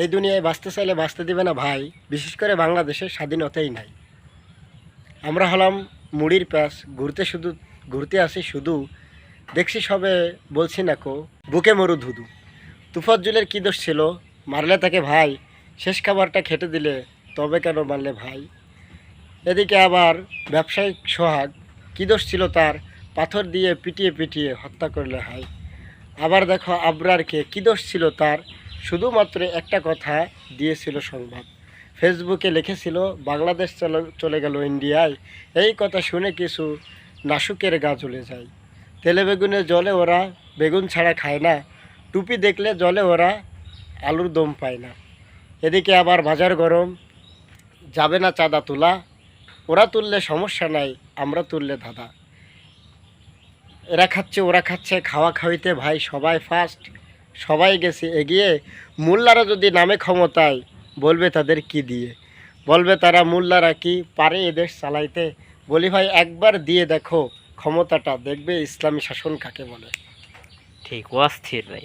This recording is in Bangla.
এই দুনিয়ায় বাঁচতে চাইলে বাঁচতে দিবে না ভাই। বিশেষ করে বাংলাদেশের স্বাধীনতাই নাই। আমরা হলাম মুড়ির প্যাঁচ, ঘুরতে আসি শুধু, দেখছি সবে বলছি না কো, বুকে মরু ধুধু। তুফাজ্জলের কী দোষ ছিল, মারলে তাকে ভাই, শেষ খাবারটা খেতে দিলে তবে কেন মারলে ভাই। এদিকে আবার ব্যবসায়িক সোহাগ, কী দোষ ছিল তার, পাথর দিয়ে পিটিয়ে পিটিয়ে হত্যা করলে হয়। আবার দেখো আবরারকে, কী দোষ ছিল তার, শুধুমাত্র একটা কথা দিয়েছিল সংবাদ, ফেসবুকে লিখেছিল বাংলাদেশ চলে গেল ইন্ডিয়ায়। এই কথা শুনে কিছু নাশুকের গা জ্বলে যায়। তেলে বেগুনে জলে ওরা বেগুন ছাড়া খায় না, টুপি দেখলে জলে ওরা আলুর দম পায় না। এদিকে আবার বাজার গরম, যাবে না চাঁদা তোলা, ওরা তুললে সমস্যা নাই, আমরা তুললে ধাঁধা। এরা খাচ্ছে ওরা খাচ্ছে, খাওয়া খাওয়াইতে ভাই সবাই ফার্স্ট, সবাই গেছে এগিয়ে। মোল্লারা যদি নামে ক্ষমতায়, বলবে তাদের কি দিয়ে, বলবে তারা মোল্লারা কি পারে এদেশ চালাইতে। বলি ভাই একবার দিয়ে দেখো ক্ষমতাটা, দেখবে ইসলামী শাসন কাকে বলে। ঠিক অস্থির ভাই।